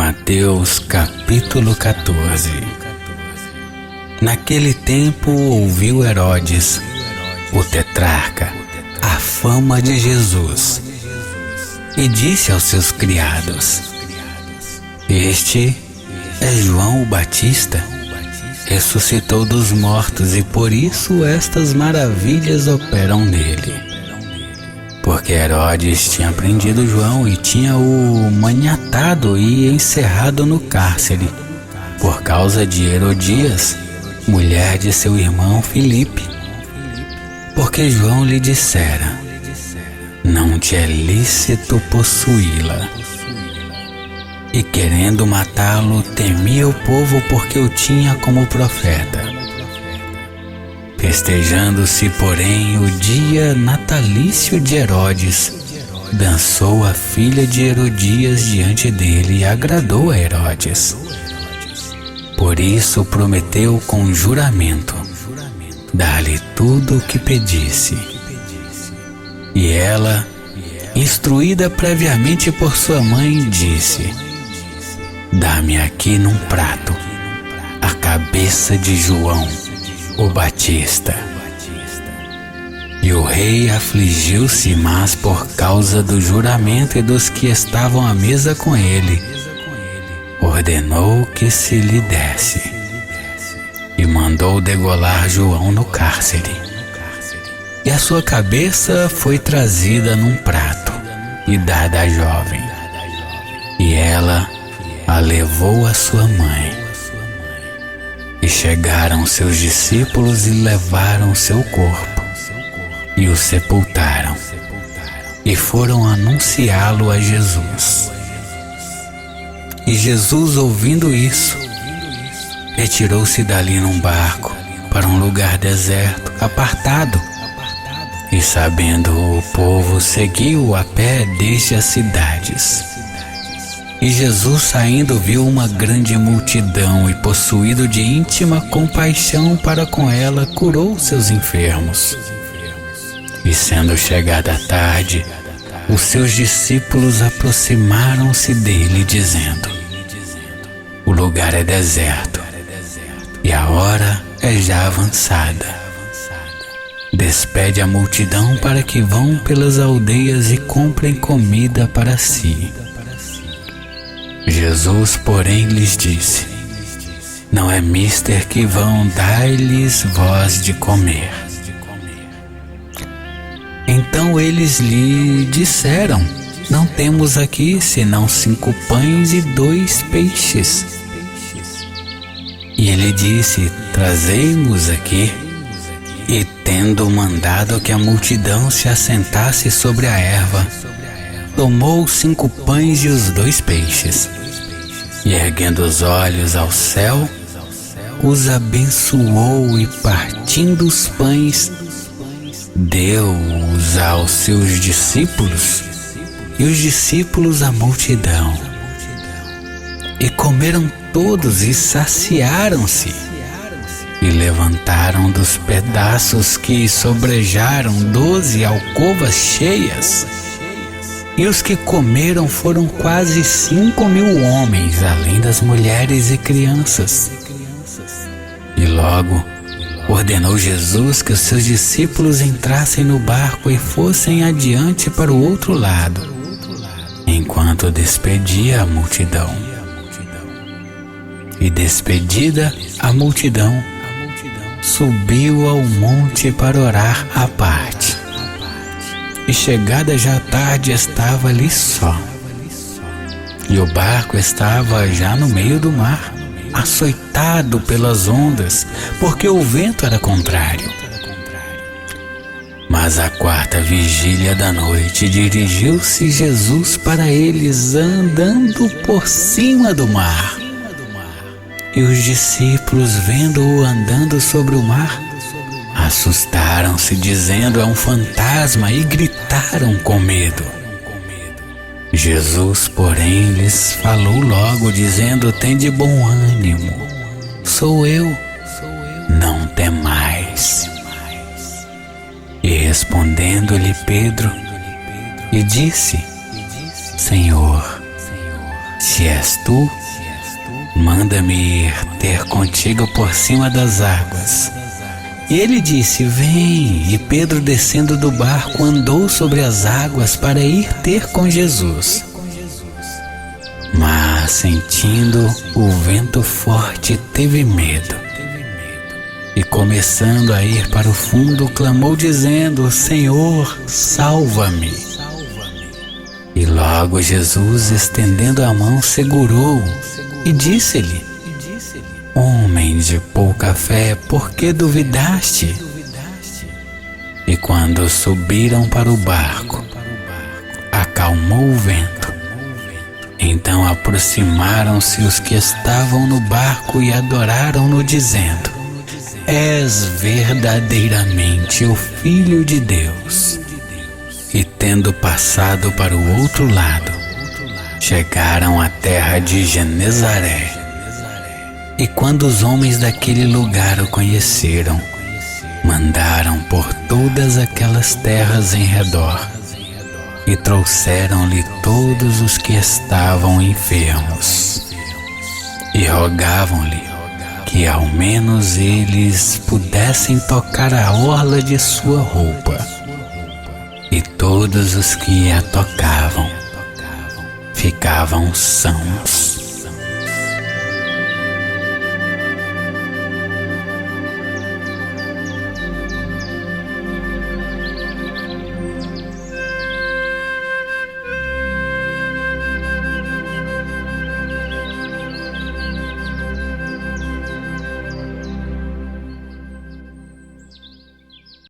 Mateus capítulo 14. Naquele tempo ouviu Herodes, o tetrarca, a fama de Jesus, e disse aos seus criados: Este é João o Batista, ressuscitou dos mortos, e por isso estas maravilhas operam nele. Porque Herodes tinha prendido João e tinha-o maniatado e encerrado no cárcere, por causa de Herodias, mulher de seu irmão Filipe. Porque João lhe dissera: Não te é lícito possuí-la. E querendo matá-lo, temia o povo, porque o tinha como profeta. Festejando-se, porém, o dia natalício de Herodes, dançou a filha de Herodias diante dele e agradou a Herodes. Por isso prometeu com juramento dar-lhe tudo o que pedisse. E ela, instruída previamente por sua mãe, disse: Dá-me aqui num prato a cabeça de João o Batista. E o rei afligiu-se, mas por causa do juramento e dos que estavam à mesa com ele, ordenou que se lhe desse, e mandou degolar João no cárcere. E a sua cabeça foi trazida num prato e dada à jovem, e ela a levou à sua mãe. E chegaram seus discípulos e levaram seu corpo, e o sepultaram, e foram anunciá-lo a Jesus. E Jesus, ouvindo isso, retirou-se dali num barco para um lugar deserto, apartado, e sabendo o povo, seguiu a pé desde as cidades. E Jesus, saindo, viu uma grande multidão, e possuído de íntima compaixão para com ela, curou seus enfermos. E sendo chegada a tarde, os seus discípulos aproximaram-se dele, dizendo: O lugar é deserto, e a hora é já avançada. Despede a multidão para que vão pelas aldeias e comprem comida para si. Jesus, porém, lhes disse: Não é mister que vão, dar-lhes vós de comer. Então eles lhe disseram: Não temos aqui senão 5 pães e 2 peixes. E ele disse: Trazei-mos aqui. E tendo mandado que a multidão se assentasse sobre a erva, tomou os 5 pães e os 2 peixes, e erguendo os olhos ao céu, os abençoou, e partindo os pães, deu-os aos seus discípulos, e os discípulos à multidão. E comeram todos e saciaram-se, e levantaram dos pedaços que sobrejaram 12 alcovas cheias. E os que comeram foram quase 5.000 homens, além das mulheres e crianças. E logo ordenou Jesus que os seus discípulos entrassem no barco e fossem adiante para o outro lado, enquanto despedia a multidão. E despedida a multidão, subiu ao monte para orar à parte. E chegada já a tarde, estava ali só. E o barco estava já no meio do mar, açoitado pelas ondas, porque o vento era contrário. Mas à 4ª vigília da noite, dirigiu-se Jesus para eles, andando por cima do mar. E os discípulos, vendo-o andando sobre o mar, assustaram-se, dizendo: É um fantasma, e gritaram com medo. Jesus, porém, lhes falou logo, dizendo: Tende bom ânimo, sou eu, não temais. E respondendo-lhe Pedro, e disse: Senhor, Se és tu, manda-me ir ter contigo por cima das águas. E ele disse: vem. E Pedro, descendo do barco, andou sobre as águas para ir ter com Jesus. Mas, sentindo o vento forte, teve medo. E, começando a ir para o fundo, clamou dizendo: Senhor, salva-me. E logo Jesus, estendendo a mão, segurou e disse-lhe: Homem de pouca fé, por que duvidaste? E quando subiram para o barco, acalmou o vento. Então aproximaram-se os que estavam no barco e adoraram-no, dizendo: És verdadeiramente o Filho de Deus. E tendo passado para o outro lado, chegaram à terra de Genezaré. E quando os homens daquele lugar o conheceram, mandaram por todas aquelas terras em redor e trouxeram-lhe todos os que estavam enfermos e rogavam-lhe que ao menos eles pudessem tocar a orla de sua roupa. E todos os que a tocavam ficavam sãos.